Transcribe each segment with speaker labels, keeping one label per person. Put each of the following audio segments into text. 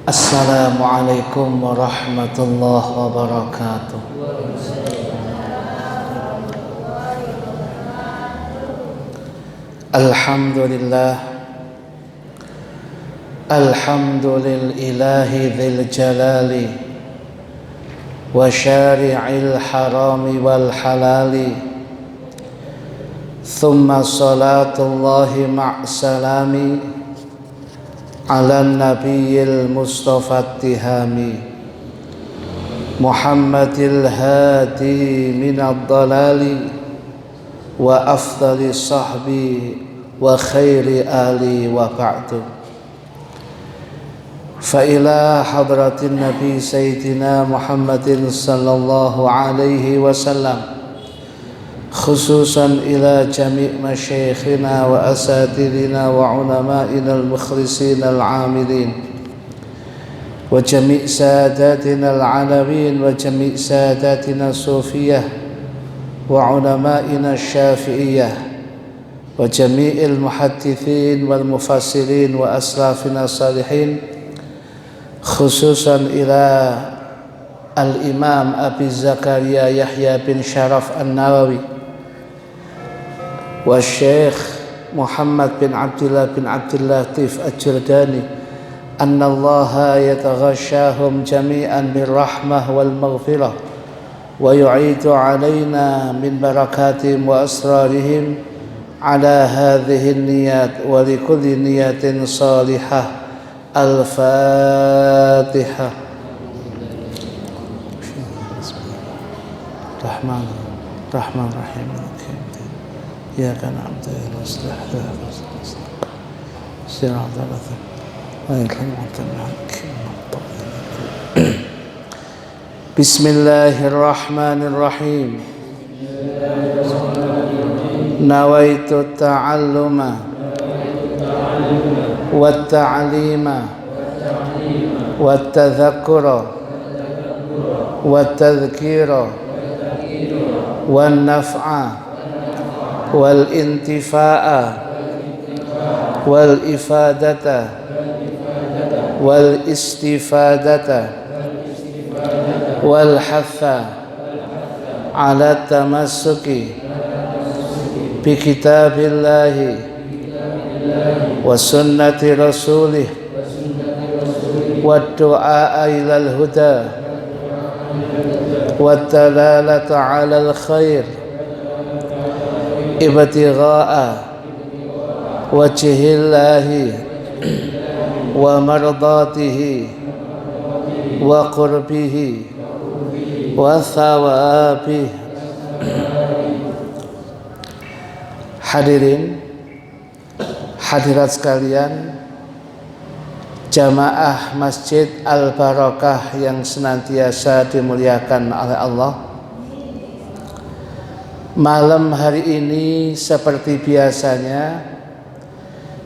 Speaker 1: Assalamualaikum warahmatullahi wabarakatuh. Alhamdulillah, alhamdulillahi dzil jalali wa syari'il harami wal halali, thumma salatullahi ma'salami ala nabiyil mustafa tihami Muhammadil hadi minad dalali wa afdali sahbi wa khairi ali wa ba'du. Fa ila hadratin nabi sayyidina Muhammadin sallallahu alaihi wasallam, khususan ila jami' masyayikhina wa asatidina wa ulama'ina al-mukhlisina al-amilin wa jami' sadatina al-alawin wa jami' sadatina sufiyah wa ulama'ina syafi'iyah wa jami'il muhaddithin wal mufassirin wa aslafina salihin, khususan ila al-imam Abi Zakaria Yahya bin Sharaf an-Nawawi wa Syekh Muhammad bin Abdullah bin Abdul Latif Al-Jurdani, anna Allaha yataghashahum jami'an bir rahmah wal maghfirah wa yu'idu alaina min barakatihim wa asrarihim ala hadhihi niyat wa li kulli niyatin salihah. Al-Fatihah. Rahman Rahman Rahim. Ya kan abda ya rasulullah sirata latham wa yakramatan hakim. Bismillahirrahmanirrahim. Nawaitu ta'alluma wa ta'lima wa tadhakkura wa tadhkira wa naf'a wal intifa'a wal ifadata wal istifadata wal hatha ala tamassuki bi kitabillahi wa sunnati rasulih wa du'a ilal huda wa dalalata ala al khair ibtigha'a wajhillahi wa mardatihi wa qurbihi wa thawabihi. Hadirin hadirat sekalian, jamaah Masjid Al-Barakah yang senantiasa dimuliakan oleh Allah, malam hari ini seperti biasanya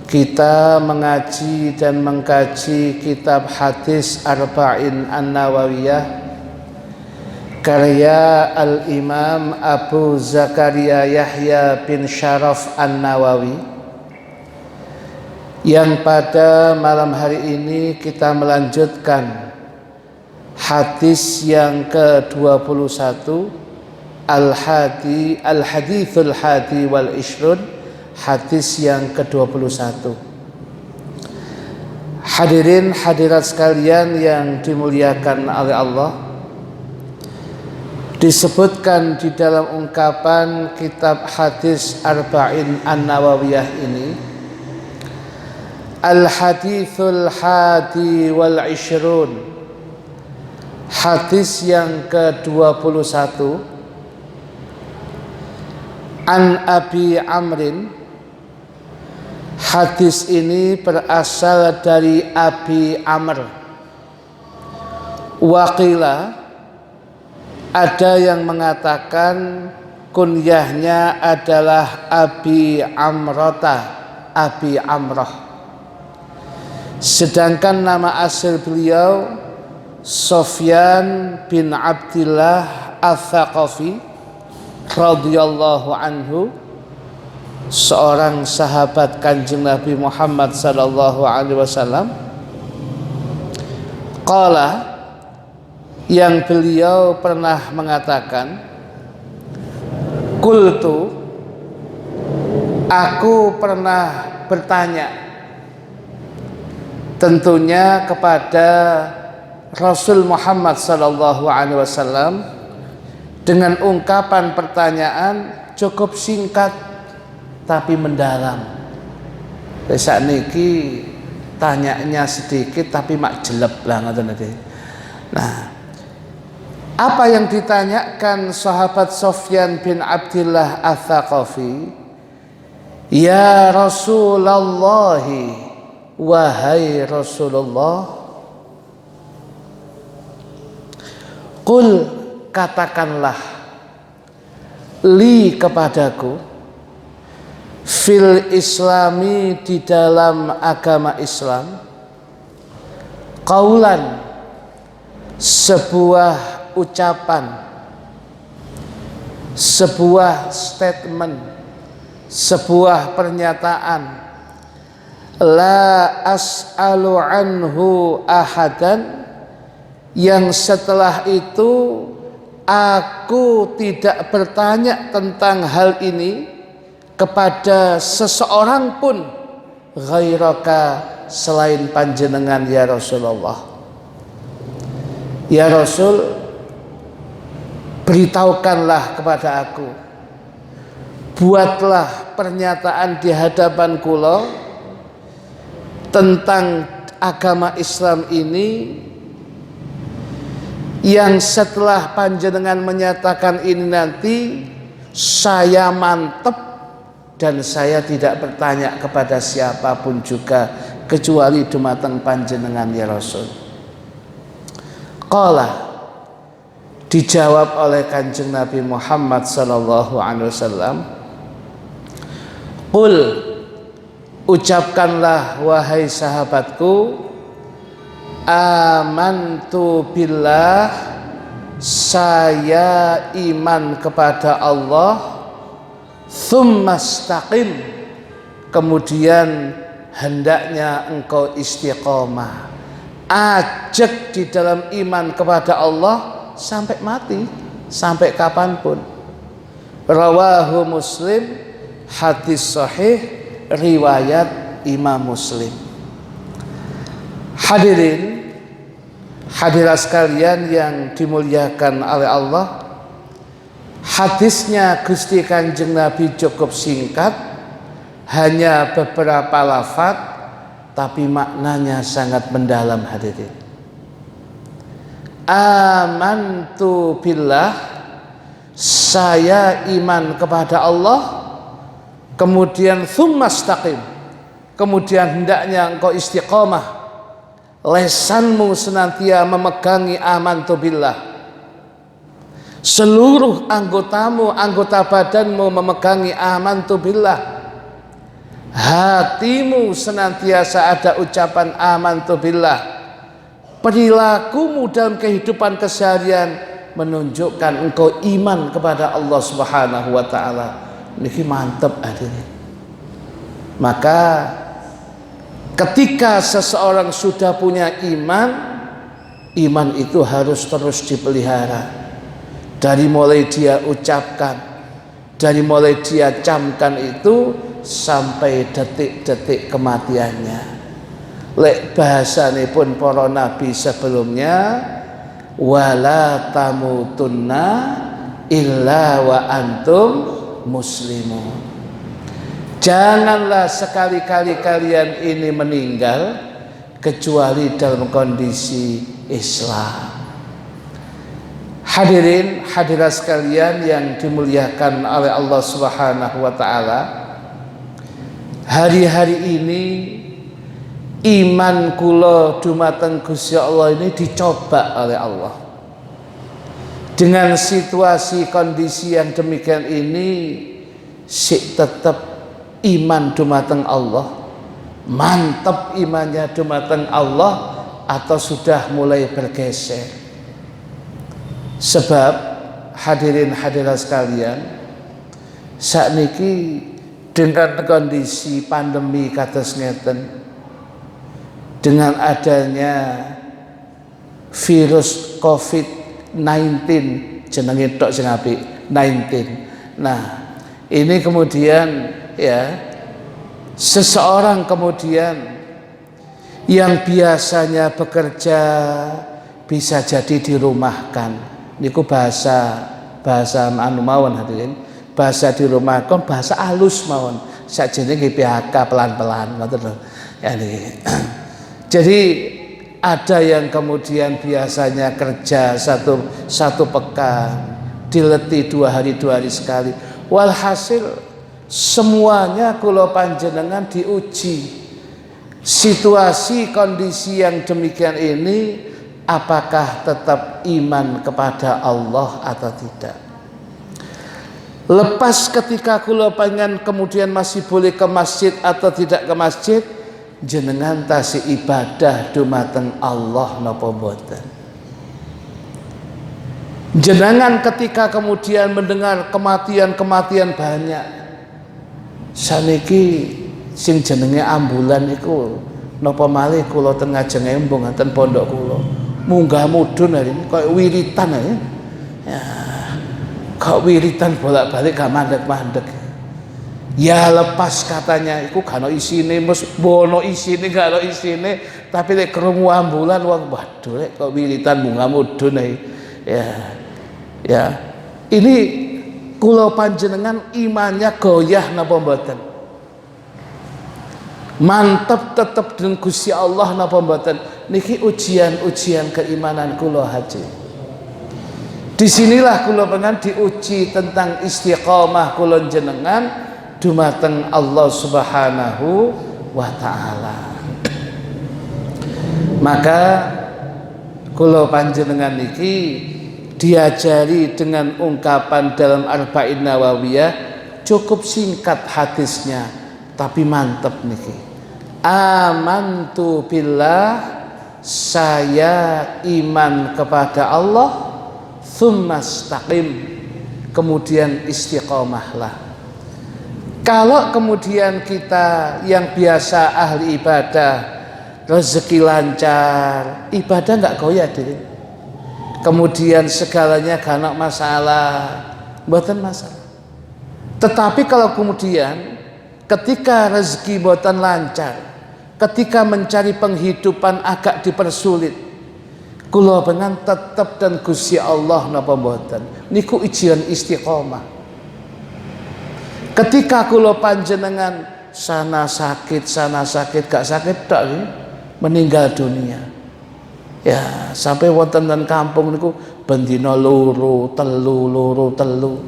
Speaker 1: kita mengaji dan mengkaji kitab hadis Arba'in An-Nawawiyah karya Al-Imam Abu Zakaria Yahya bin Sharaf An-Nawawi, yang pada malam hari ini kita melanjutkan hadis yang ke-21, Al-Hadithul Hadi wal Ishrun, hadis yang ke-21. Hadirin hadirat sekalian yang dimuliakan oleh Allah, disebutkan di dalam ungkapan kitab hadis Arba'in An-Nawawiyah ini, Al-Hadithul Hadi wal Ishrun, hadis yang ke-21, An Abi Amrin, hadis ini berasal dari Abi Amr. Waqila, ada yang mengatakan kunyahnya adalah Abi Amrata, Abi Amrah. Sedangkan nama asal beliau Sofyan bin Abdillah Ats-Tsaqafi radhiyallahu anhu, seorang sahabat Kanjeng Nabi Muhammad sallallahu alaihi wasallam. Qala, yang beliau pernah mengatakan, qultu, aku pernah bertanya, tentunya kepada Rasul Muhammad sallallahu alaihi wasallam dengan ungkapan pertanyaan cukup singkat tapi mendalam. Saat niki tanyanya sedikit tapi mak jeleb lah ngoten niki. Nah, apa yang ditanyakan sahabat Sofyan bin Abdillah Ats-Tsaqafi? Ya Rasulullah, wahai Rasulullah, qul, katakanlah, li, kepadaku, fil islami, di dalam agama Islam, qaulan, sebuah ucapan, sebuah statement, sebuah pernyataan, la as'alu anhu ahadan, yang setelah itu aku tidak bertanya tentang hal ini kepada seseorang pun, ghairaka, selain panjenengan ya Rasulullah. Ya Rasul, beritahukanlah kepada aku, buatlah pernyataan di hadapan kula tentang agama Islam ini, yang setelah panjenengan menyatakan ini nanti saya mantep dan saya tidak bertanya kepada siapapun juga kecuali dumateng panjenengan ya Rasul. Qala, dijawab oleh Kanjeng Nabi Muhammad sallallahu alaihi wasallam, qul, ucapkanlah wahai sahabatku, amantu billah, saya iman kepada Allah, tsumastaqim, kemudian hendaknya engkau istiqomah, ajak di dalam iman kepada Allah sampai mati, sampai kapanpun. Rawahu Muslim, hadis sahih riwayat Imam Muslim. Hadirin, hadirat sekalian yang dimuliakan oleh Allah, hadisnya Gusti Kanjeng Nabi cukup singkat, hanya beberapa lafaz, tapi maknanya sangat mendalam. Hadirin, amantu billah, saya iman kepada Allah, kemudian tsumastaqim, kemudian hendaknya engkau istiqomah, lesanmu senantiasa memegangi amantu billah, seluruh anggotamu, anggota badanmu memegangi amantu billah, hatimu senantiasa ada ucapan amantu billah, perilakumu dalam kehidupan keseharian menunjukkan engkau iman kepada Allah Subhanahu wa taala. Niki mantep hadirin. Maka ketika seseorang sudah punya iman, iman itu harus terus dipelihara. Dari mulai dia ucapkan, dari mulai dia camkan itu sampai detik-detik kematiannya. Lek bahasane pun para nabi sebelumnya, wala tamutunna illa wa antum muslimun. Janganlah sekali-kali kalian ini meninggal kecuali dalam kondisi Islam. Hadirin hadirat sekalian yang dimuliakan oleh Allah Subhanahu wa taala, hari-hari ini iman kula dumateng Gusti Allah ini dicoba oleh Allah. Dengan situasi kondisi yang demikian ini, sik tetap iman dumateng Allah, mantap imannya dumateng Allah, atau sudah mulai bergeser. Sebab hadirin hadirat sekalian, sakniki dengan kondisi pandemi kados ngeten, dengan adanya virus COVID-19 jenenge tok sing apik 19. Nah, ini kemudian ya seseorang kemudian yang biasanya bekerja bisa jadi dirumahkan. Niku bahasa anu mawon hadirin. Bahasa dirumahkan, bahasa halus mawon. Sakjane nggih PHK pelan-pelan ngoten lho. Jadi ada yang kemudian biasanya kerja satu pekan, dileti 2 hari sekali. Walhasil semuanya kula panjenengan diuji. Situasi kondisi yang demikian ini, apakah tetap iman kepada Allah atau tidak? Lepas ketika kula pengen kemudian masih boleh ke masjid atau tidak ke masjid, jenengan tasih ibadah dumateng Allah napa mboten? Jenengan ketika kemudian mendengar kematian banyak, saniki sing jenenge ambulan iku napa malih kula teng ngajeng embung ten pondok kula munggah mudhun hari ini koyo wiritan ya kok wiritan bolak-balik gak mandek-mandek ya lepas katanya iku gak ono isine mesti bono isine gak ono isine tapi lek krungu ambulan waduh lek kok wiritan munggah mudhun ya ini kula panjenengan imannya goyah napa mboten? Mantap tetap dengan Gusti Allah napa mboten? Niki ujian keimanan kula haji. Disinilah kula pengen diuji tentang istiqomah kula jenengan dumateng Allah Subhanahu wa taala. Maka kula panjenengan niki diajari dengan ungkapan dalam Arba'in Nawawiyah, cukup singkat hadisnya tapi mantep niki. Amantu billah, saya iman kepada Allah, tsumastaqim, kemudian istiqomahlah. Kalau kemudian kita yang biasa ahli ibadah, rezeki lancar, ibadah nggak goyah diri. Kemudian segalanya gak ada masalah, mboten masalah. Tetapi kalau kemudian ketika rezeki mboten lancar, ketika mencari penghidupan agak dipersulit, kula pengen tetep dan Gusti Allah napa mboten niku ujian istiqomah. Ketika kula panjenengan sana sakit gak sakit tok meninggal dunia. Ya, sampai wonten ten kampung niku bendina loro telu.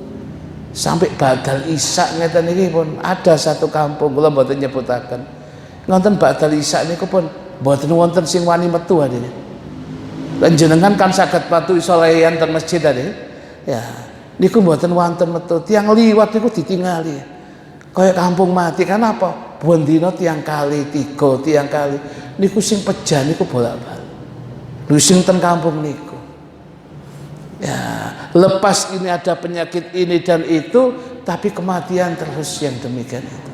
Speaker 1: Sampai badal isak ngeten iki pun ada satu kampung kula mboten nyebutaken. Ngonten badal isak niku pun mboten wonten sing wani metu adene. Lan jenengan kan saged patu iso leyan ten masjid adene. Ya, niku mboten wonten metu. Tiang liwat niku ditingali. Kaya kampung mati kan apa? Bendina tiang kali 3, tiang kali. Niku sing pejah niku bolak-balik. Sing ten kampung niku. Ya, lepas ini ada penyakit ini dan itu, tapi kematian terus yang demikian itu.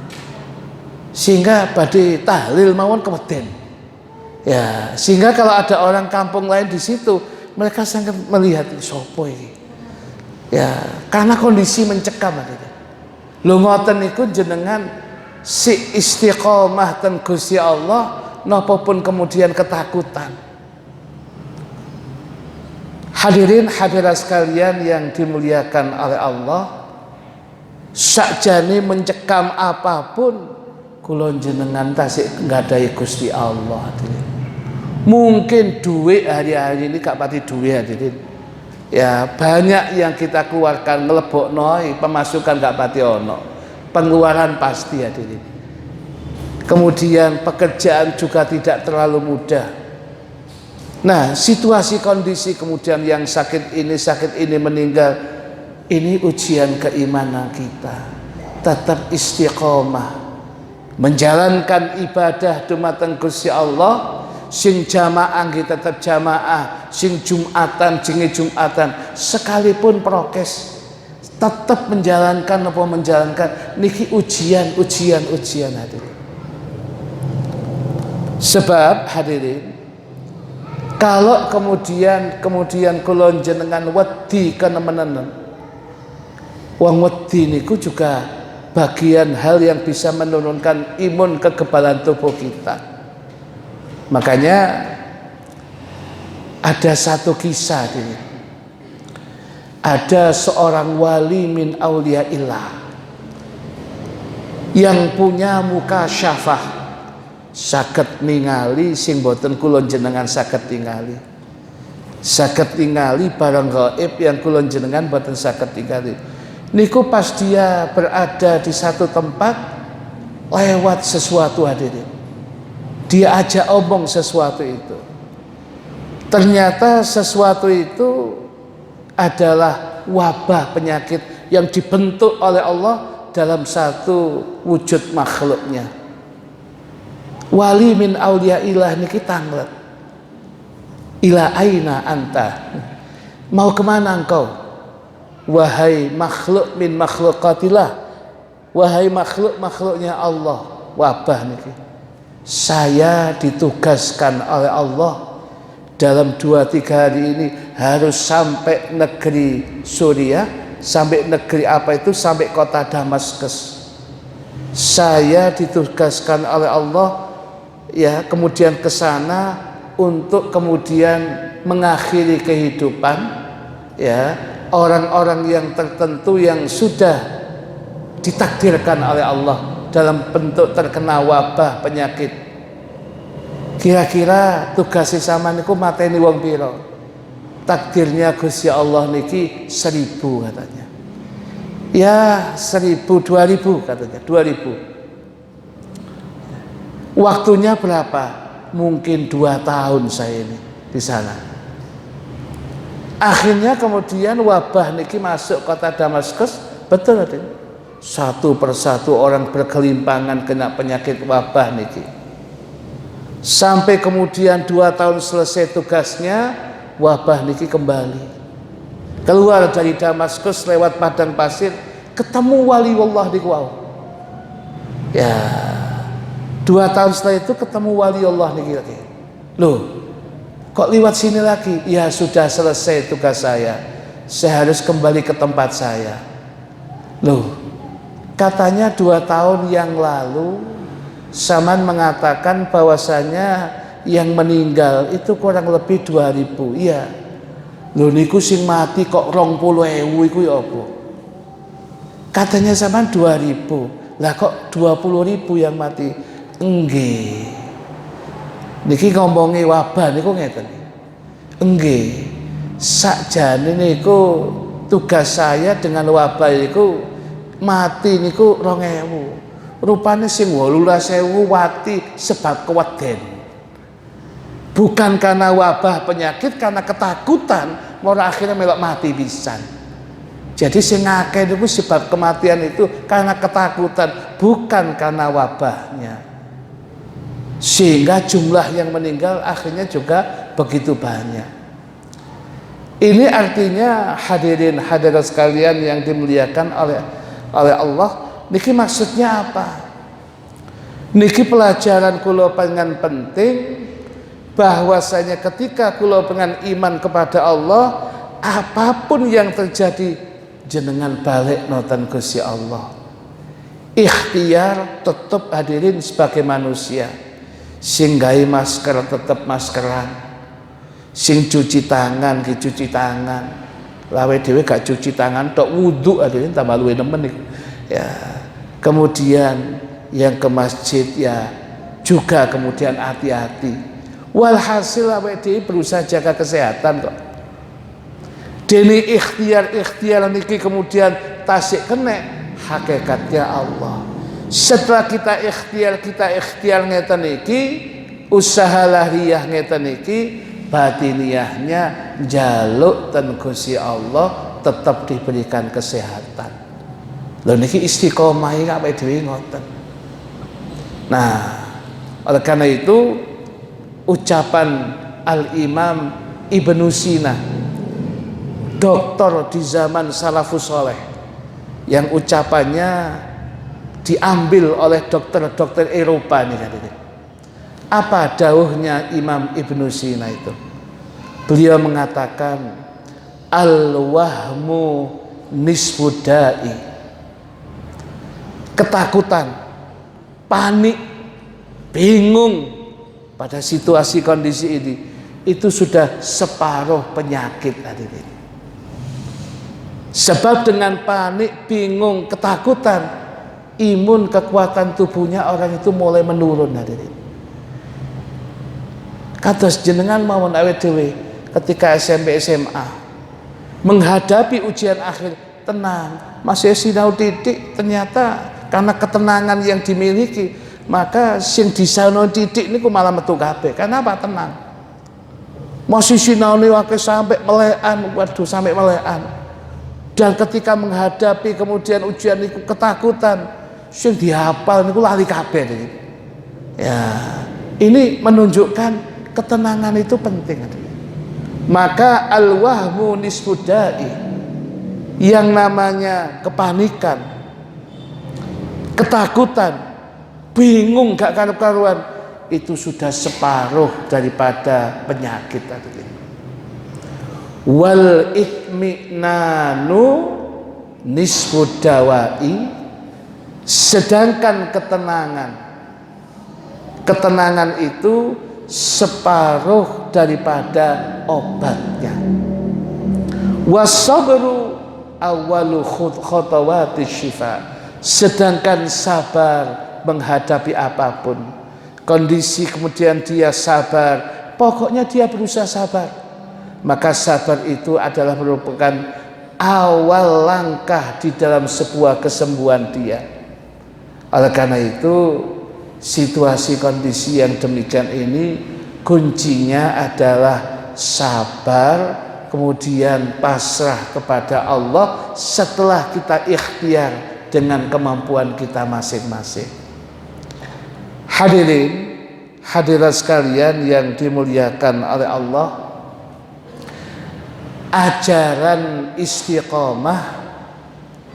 Speaker 1: Sehingga badhe tahlil mawon keweden. Ya, sehingga kalau ada orang kampung lain di situ, mereka sangat melihat sopo iki. Ya, karena kondisi mencekam itu. Lho ngoten niku jenengan si istiqomah ten Gusti Allah napa pun kemudian ketakutan. Hadirin hadirat sekalian yang dimuliakan oleh Allah, sakjane mencekam apapun kula jenengan tasik nggadahi Gusti Allah hadirin. Mungkin duit hari-hari ini gak pati duit hadirin. Ya, banyak yang kita keluarkan ngelebokno pemasukan gak pati ono. Pengeluaran pasti hadirin. Kemudian pekerjaan juga tidak terlalu mudah. Nah, situasi kondisi kemudian yang sakit ini meninggal, ini ujian keimanan kita. Tetap istiqomah, menjalankan ibadah dumateng Gusti Allah. Sing jamaah kita tetap jamaah, sing jumatan jenenge jumatan, sekalipun prokes tetap menjalankan niki ujian hadirin. Sebab hadirin, Kalau kemudian kula jenengan wedi kenemenen, wong wedi niku juga bagian hal yang bisa menurunkan imun kekebalan tubuh kita. Makanya ada satu kisah ini. Ada seorang wali min auliyaillah yang punya muka syafah, saged ningali sing boten kula jenengan saged tingali. Saged tingali barang gaib yang kula jenengan boten saged tingali. Niku pas dia berada di satu tempat lewat sesuatu hadirin. Dia ajak omong sesuatu itu. Ternyata sesuatu itu adalah wabah penyakit yang dibentuk oleh Allah dalam satu wujud makhluknya. Wali min auliyaillah niki tanglet. Ila aina anta? Mau kemana engkau? Wahai makhluk min makhlukatillah, wahai makhluknya Allah. Wabah niki. Saya ditugaskan oleh Allah dalam 2-3 hari ini harus sampai negeri Suriah, sampai negeri apa itu, sampai kota Damaskus. Saya ditugaskan oleh Allah ya, kemudian ke sana untuk kemudian mengakhiri kehidupan ya orang-orang yang tertentu yang sudah ditakdirkan oleh Allah dalam bentuk terkena wabah penyakit. Kira-kira tugasnya sama niku mateni wong piro? Takdirnya Gusti Allah niki 1000 katanya. Ya 1000, 2000 katanya, 2000. Waktunya berapa? Mungkin 2 tahun saya ini di sana. Akhirnya kemudian wabah niki masuk kota Damaskus, betul kan? Satu persatu orang berkelimpangan kena penyakit wabah niki. Sampai kemudian 2 tahun selesai tugasnya, wabah niki kembali. Keluar dari Damaskus lewat padang pasir, ketemu wali Allah di Kuau. Ya, 2 tahun setelah itu ketemu wali Allah niki lagi. Loh, kok lewat sini lagi? Ya sudah selesai tugas saya harus kembali ke tempat saya. Loh, katanya 2 tahun yang lalu Saman mengatakan bahwasanya yang meninggal itu kurang lebih 2000. Iya. Lho niku sing mati kok 20.000 iku ya apa? Katanya Saman 2000. Lah kok 20.000 yang mati? Enggih. Niki ngomongin wabah niku ngeten. Enggih. Sakjane niku tugas saya dengan wabah niku mati niku 2000. Rupanya sing 18.000 wati sebab keweden. Bukan karena wabah penyakit, karena ketakutan, mau akhirnya melok mati pisan. Jadi sing akeh niku sebab kematian itu karena ketakutan, bukan karena wabahnya. Sehingga jumlah yang meninggal akhirnya juga begitu banyak. Ini artinya hadirin hadirat sekalian yang dimuliakan oleh Allah. Niki maksudnya apa? Niki pelajaran kula pengen penting bahwasanya ketika kula pengen iman kepada Allah, apapun yang terjadi jenengan balik noten Gusti Allah. Ikhtiar tetap hadirin sebagai manusia. Sing gawe masker tetap maskeran. Sing cuci tangan cuci tangan. Lawe dhewe gak cuci tangan tok wudu hadirin tambah luwih nemen niku. Ya, kemudian yang ke masjid ya juga kemudian hati-hati. Walhasil awake dhewe berusaha jaga kesehatan kok. Dene ikhtiar niki kemudian tasik kena hakikatnya Allah. Setelah kita ikhtiar ngeten niki, usaha lahiriah ngeten niki, batiniyahnya njaluk ten Gusti Allah tetap diberikan kesehatan. Lho niki istiqomah iki awake dhewe ngoten. Nah, oleh karena itu ucapan Al-Imam Ibnu Sina, doktor di zaman salafus saleh, yang ucapannya diambil oleh dokter-dokter Eropa nih. Apa dawuhnya Imam Ibnu Sina itu? Beliau mengatakan al-wahmu nisfudai. Ketakutan, panik, bingung pada situasi kondisi ini itu sudah separuh penyakit hadirin. Sebab dengan panik, bingung, ketakutan, imun kekuatan tubuhnya orang itu mulai menurun hadirin. Kados jenengan mawon awet dhewe ketika SMP SMA menghadapi ujian akhir, tenang, masih sinau titik, ternyata karena ketenangan yang dimiliki maka sing disano titik niku malah metu kabeh. Kenapa? Tenang. Masih sinau niku sampai melekan, waduh sampai melekan. Dan ketika menghadapi kemudian ujian niku ketakutan, sing dihafal niku lali kabeh. Ya, ini menunjukkan ketenangan itu penting. Maka al-wahmu nisfudai, yang namanya kepanikan, ketakutan, bingung gak karu-karuan, itu sudah separuh daripada penyakit tadi. Wal itminanu nisfudawai, sedangkan ketenangan itu separuh daripada obatnya. Wasabru awwalu khutawati syifa, sedangkan sabar menghadapi apapun kondisi, kemudian dia sabar, pokoknya dia berusaha sabar, maka sabar itu adalah merupakan awal langkah di dalam sebuah kesembuhan dia. Oleh karena itu, situasi kondisi yang demikian ini kuncinya adalah sabar, kemudian pasrah kepada Allah setelah kita ikhtiar dengan kemampuan kita masing-masing. Hadirin, hadirat sekalian yang dimuliakan oleh Allah, ajaran istiqomah,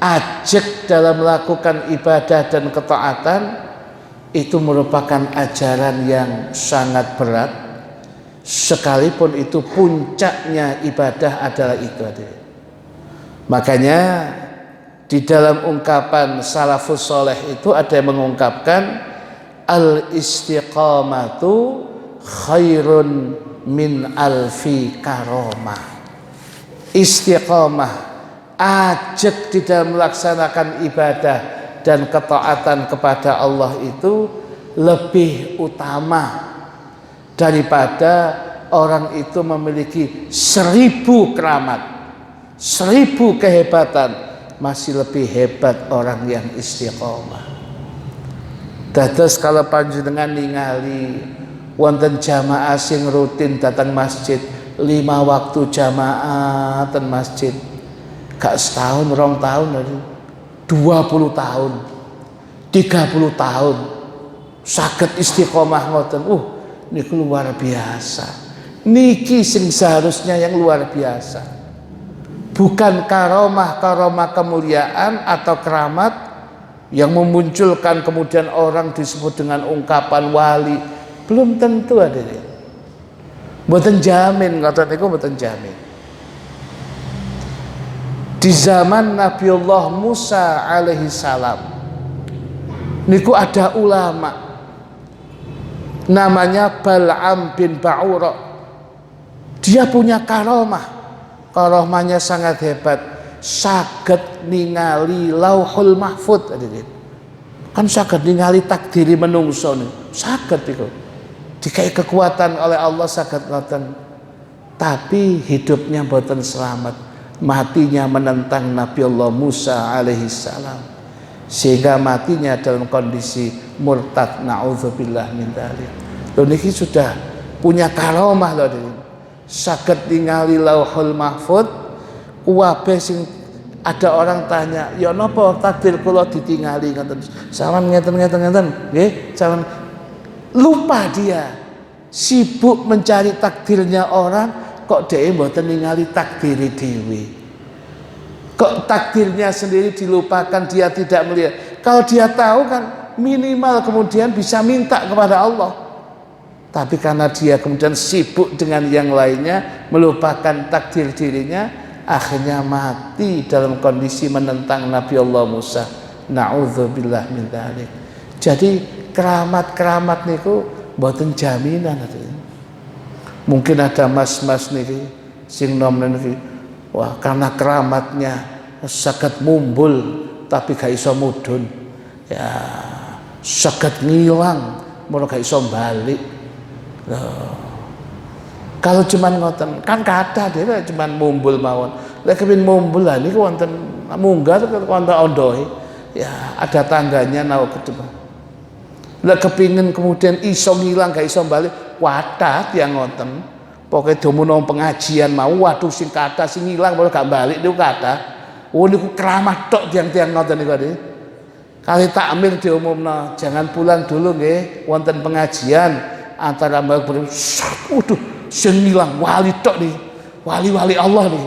Speaker 1: ajak dalam melakukan ibadah dan ketaatan itu merupakan ajaran yang sangat berat, sekalipun itu puncaknya ibadah adalah itu. Makanya di dalam ungkapan salafus soleh itu ada yang mengungkapkan al-istiqamatu khairun min alfi karomah. Istiqamah, ajak di dalam melaksanakan ibadah dan ketaatan kepada Allah itu lebih utama daripada orang itu memiliki 1000 keramat, 1000 kehebatan. Masih lebih hebat orang yang istiqomah. Dados kalau panjenengan ningali wonten jamaah sing rutin datang masjid 5 waktu jamaah ten masjid, gak setahun, 2 tahun, 20 tahun, 30 tahun saged istiqomah ngoten. Niku luar biasa. Niki sing seharusnya yang luar biasa. Bukan karomah kemuliaan atau keramat yang memunculkan kemudian orang disebut dengan ungkapan wali. Belum tentu ada. Mboten jamin, ngoten niku mboten jamin. Di zaman Nabiullah Musa alaihi salam niku ada ulama namanya Bal'am bin Ba'ura. Dia punya karomahnya sangat hebat, saged ningali lauhul mahfud. Kan saged ningali takdiri menungso nih, saged iku dikai kekuatan oleh Allah, saged ngoten. Tapi hidupnya mboten selamat, matinya menentang Nabiullah Musa alaihi salam, sehingga matinya dalam kondisi murtad, naudzubillah min dzalik. Lho niki sudah punya karomah lho, saged ningali lauhul mahfud. Kuwabe sing ada orang tanya, ya napa takdir kula ditingali ngoten, sawan ngeten nggih, sawan. Lupa dia, sibuk mencari takdirnya orang, kok dhewe mboten ningali takdiri dhewe. Kok takdirnya sendiri dilupakan, dia tidak melihat. Kalau dia tahu kan minimal kemudian bisa minta kepada Allah. Tapi karena dia kemudian sibuk dengan yang lainnya, melupakan takdir dirinya, akhirnya mati dalam kondisi menentang Nabi Allah Musa. Na'udzubillah min dzalik. Jadi keramat-keramat niku mboten jaminan. Mungkin ada mas-mas niki sing nom niki, wah karena keramatnya saged mumbul tapi gak iso mudhun. Ya, saged ngilang mun gak iso balik. Kalau cuman ngoten kan kata dia cuman mumbul mawon. Lek kepin mumbul lah niku wonten munggah wonten ondohe. Ya, ada tangganya nau kedua. Lek kepingin kemudian iso ngilang gak iso balik, wadah tiyang ngoten. Pokoke domono pengajian mau waduh sing kata sing ngilang malah gak balik niku kata. Oh niku keramat tok tiyang-tiyang ngoten niku nggih. Kali takmir diumumno, jangan pulang dulu nggih, wonten pengajian. Antara mbak waduh sing ngilang wali tok nih, wali-wali Allah nih,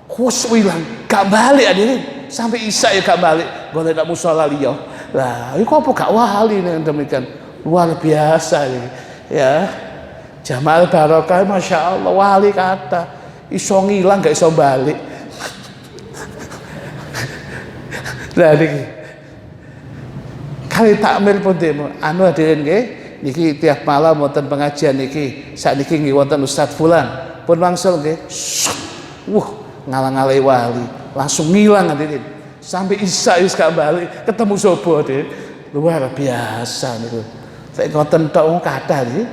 Speaker 1: kus hilang gak balik hadirin sampai isya ya gak balik, golek nak musala liya lah, itu apa gak wali nih demikian, luar biasa nih ya. Jamal barokah masya Allah, wali kata iso ngilang gak iso balik. Lah niki kali takmir pun demo anu hadirin nggih. Niki tiap malam wonten pengajian niki, sakniki nggih wonten Ustaz Fulan pun langsung nggih, ngalang-alai wali, langsung ngilang hadirin. Sampai isya wis gak balik, ketemu sapa hadirin. Luar biasa niku. Saya ngoten tok wong kathah nggih.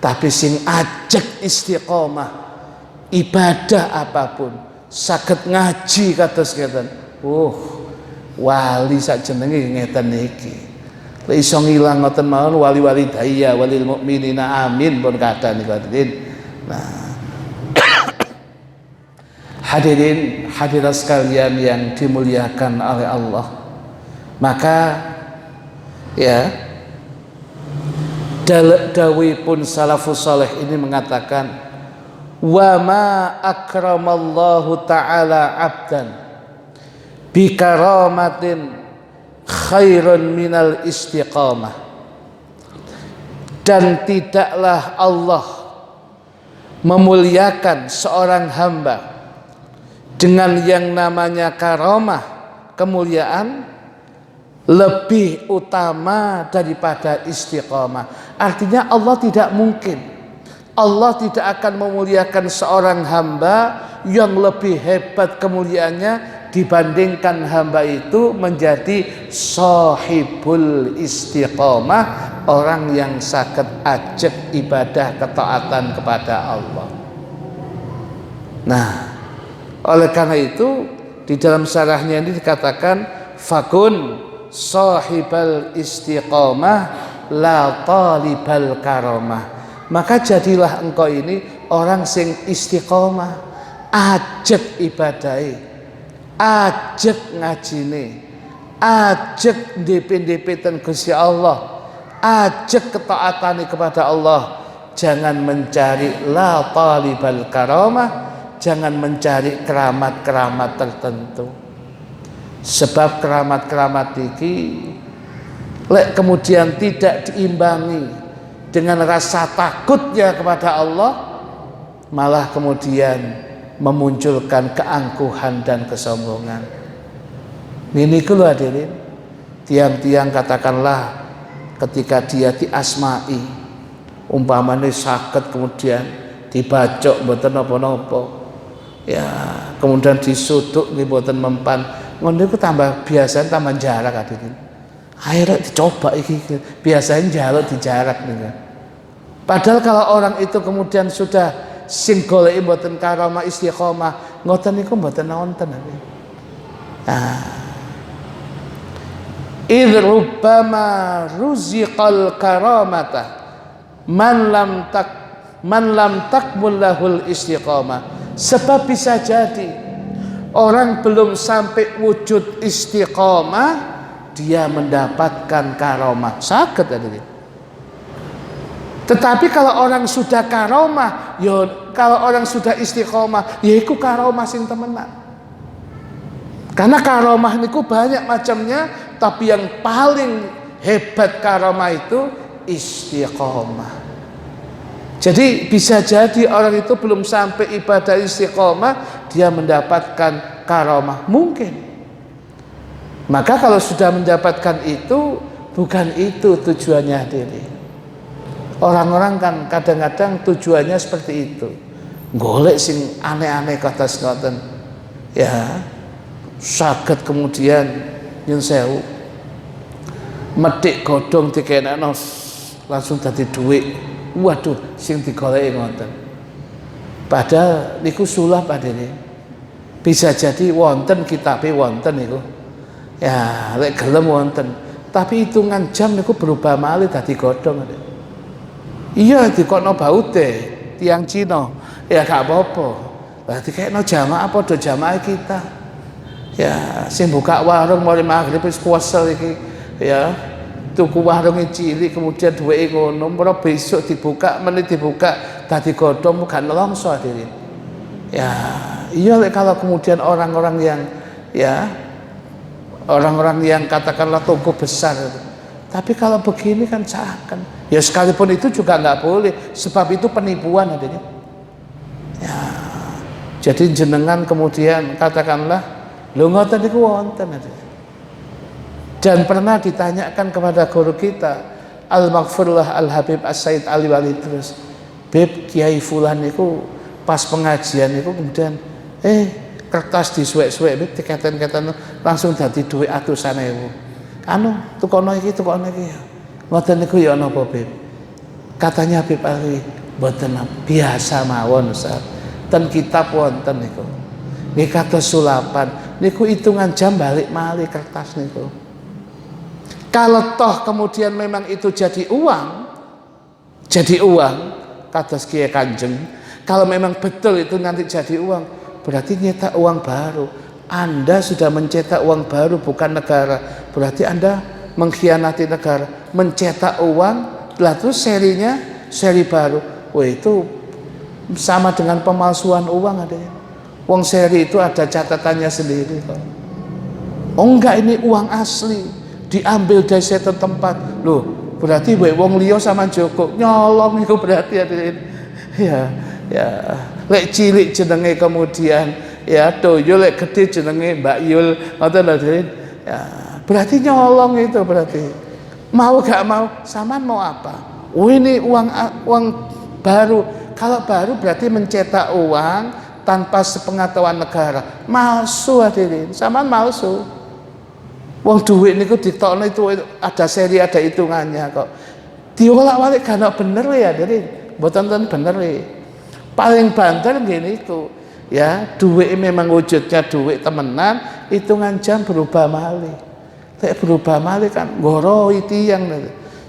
Speaker 1: Tapi sing ajeg istiqomah ibadah apapun, saged ngaji kados ngeten. Wali sak jenenge ngeten niki. Lek iso ngilang ngoten mawon wali-wali daya walil mukminina amin pun kata niku hadirin. Nah, hadirin hadirat sekalian yang dimuliakan oleh Allah. Maka ya dawuhipun salafus saleh ini mengatakan wa ma akramallahu ta'ala 'abdan bi karamatin khairun minal istiqamah. Dan tidaklah Allah memuliakan seorang hamba dengan yang namanya karamah, kemuliaan lebih utama daripada istiqamah. Artinya Allah tidak mungkin, Allah tidak akan memuliakan seorang hamba yang lebih hebat kemuliaannya dibandingkan hamba itu menjadi sahibul istiqamah, orang yang saged ajeg ibadah ketaatan kepada Allah. Nah, oleh karena itu di dalam syarahnya ini dikatakan fakun sahibal istiqamah la talibal karamah. Maka jadilah engkau ini orang sing istiqamah, ajeg ibadahi, ajeg ngajine, ajeg ndepet-ndepetan Gusti Allah, ajeg ketaatane kepada Allah. Jangan mencari la talibal karamah, jangan mencari keramat-keramat tertentu. Sebab keramat-keramat iki lek kemudian tidak diimbangi dengan rasa takutnya kepada Allah, malah kemudian memunculkan keangkuhan dan kesombongan. Ini kulo hadirin, tiang-tiang katakanlah ketika dia diasmai, umpamane saged kemudian dibacok mboten napa-napa, ya kemudian disuduk nggih mboten mempan, ngono iku tambah biasa tambah jarak hadirin. Akhirnya dicoba iki, biasanya jarak dijarak nih. Padahal kalau orang itu kemudian sudah sing goleki mboten karamah istiqomah ngoten niku mboten wonten. Idz rubbama ruziqal karamata man lam takmul lahul istiqomah. Sebab bisa jadi orang belum sampai wujud istiqomah dia mendapatkan karamah. Saged hadirin. Tetapi kalau orang sudah karamah, ya kalau orang sudah istiqomah, ya iku karamah sing temenan. Karena karamah niku banyak macamnya, tapi yang paling hebat karamah itu istiqomah. Jadi bisa jadi orang itu belum sampai ibadah istiqomah, dia mendapatkan karomah, mungkin. Maka kalau sudah mendapatkan itu, bukan itu tujuannya hadirin. Orang-orang kan kadang-kadang tujuannya seperti itu, golek sing aneh-aneh kata ngoten, ya, saged kemudian nyun sewu metik godhong dikenekno langsung dadi dhuwit. Waduh, sing digoleki ngoten. Padahal niku sulap hadirin. Bisa jadi wonten kitabe wonten niku. Ya, lek gelem wonten. Tapi hitungan jam niku berubah malih dadi godhong. Iya, dikono baute tiang Cina. Ya gak apa-apa. Lah dikekno jamaah padha jamaah kita. Ya, sing buka warung mulai maghrib wis puasa iki. Ya, tuku warung cilik kemudian duweke ngono, ora besok dibuka, menit dibuka dadi godhong gak nelongso hadirin. Ya, iya kalau kemudian orang-orang yang ya orang-orang yang katakanlah toko besar, tapi kalau begini kan seakan ya sekalipun itu juga nggak boleh, sebab itu penipuan adanya. Ya, jadi jenengan kemudian katakanlah lho ngoten niku wonten adanya. Dan pernah ditanyakan kepada guru kita Al-Maghfurlah Al-Habib As-Said Ali Wali terus, Beb Kiai Fulan itu pas pengajian itu kemudian kertas disuwek-suwek Beb diketen-keten langsung dadi dhuwit atusan ewu. Anu tukono iki ya. Ngoten niku ya napa Beb? Katanya Habib Ali mboten biasa mawon Ustaz. Ten kitab wonten niku. Nggih kados sulapan niku hitungan jam balik malih kertas niku. Kalau toh kemudian memang itu jadi uang kata Kiai Kanjeng, kalau memang betul itu nanti jadi uang, berarti nyetak uang baru. Anda sudah mencetak uang baru, bukan negara. Berarti Anda mengkhianati negara, mencetak uang, lalu serinya seri baru. Wah, itu sama dengan pemalsuan uang adanya. Uang seri itu ada catatannya sendiri kok. Oh enggak, ini uang asli. Diambil dari satu tempat, loh berarti wong liya sama Joko nyolong itu berarti ya lek cilik jenenge kemudian ya toyo lek gede jenenge Mbak Yul ngoten lho ya berarti nyolong itu berarti mau gak mau saman mau apa? Oh ini uang baru. Kalau baru berarti mencetak uang tanpa sepengetahuan negara, malsu hadirin, saman malsu. Wong duit niku ditokno itu ada seri, ada hitungannya kok. Diolak-walik gak bener ya, jadi mboten bener. Paling banter ngene iku. Ya, duit memang wujudnya duit temenan, hitungan jam berubah malih. Lek berubah malih kan ngoroi tiyang.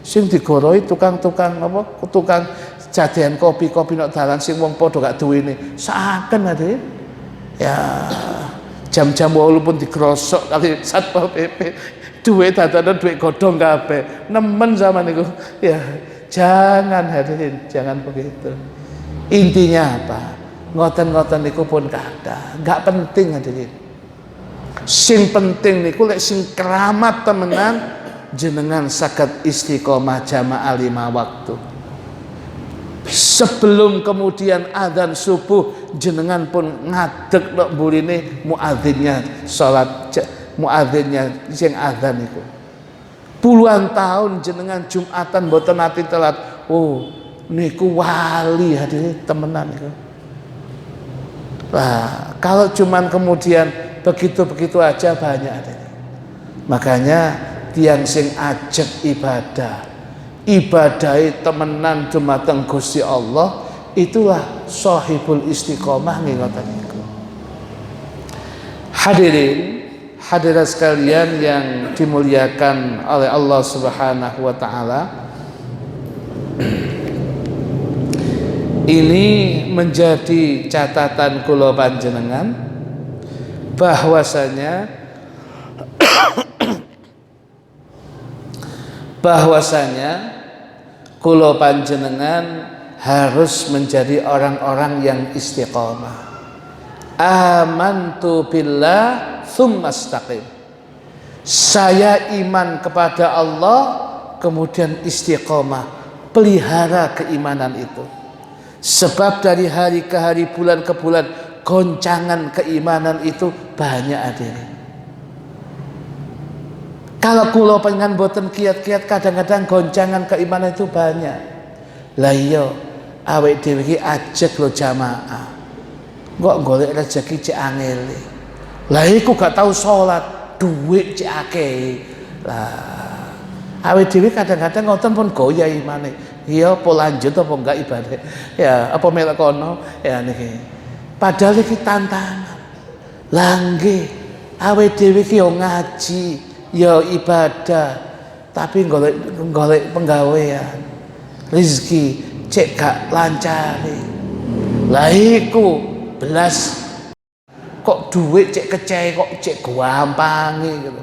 Speaker 1: Sing digoroi tukang-tukang apa? Tukang jajan kopi-kopi nok dalan sing wong padha gak duwene. Saken hadirin. Ya jam-jam walaupun digrosok kali Satpol PP duit dadanan duit godhong kabeh nemen sama niku ya. Jangan hadirin, jangan begitu. Intinya apa? Ngoten-ngoten niku pun kada, enggak penting hadirin. Sing penting niku lek sing keramat temenan jenengan saged istiqomah jamaah 5 waktu. Sebelum kemudian adzan subuh jenengan pun ngadeg nek mburine muadzinnya salat muadzinnya sing adzan itu. Puluhan tahun jenengan Jumatan mboten nate telat. Oh, niku wali hadirin temenan niku. Nah, kalau cuman kemudian begitu-begitu aja banyak hadirin. Makanya tiang sing ajeg ibadai temenan dumateng Gusti Allah, itulah sahibul istiqomah ngoten niku. Hadirat sekalian yang dimuliakan oleh Allah Subhanahu wa taala. Ini menjadi catatan kula panjenengan bahwasanya kula panjenengan harus menjadi orang-orang yang istiqomah. Amantu billah tsumma istaqim. Saya iman kepada Allah kemudian istiqomah, pelihara keimanan itu. Sebab dari hari ke hari, bulan ke bulan, goncangan keimanan itu banyak hadirin. Kalau kula pengen boten kiat-kiat, kadang-kadang goncangan keimanan itu banyak. Lah iya, awake dhewe iki ajeg lo jamaah. Kok golek rezeki cek angele. Lah iku gak tahu salat, duit cek akeh. Lah awake dhewe kadang-kadang ngoten pun goyah imane. Iya apa lanjut apa enggak ibadah. Ya, apa melok kono ya niki. Padahal iki tantangan. Lah nggih, awake dhewe iki yo ngaji, yo ibadah, tapi golek penggawean. Rezeki cek gak lancare. Lah iku belas kok duit cek kecai kok cek gampang gitu.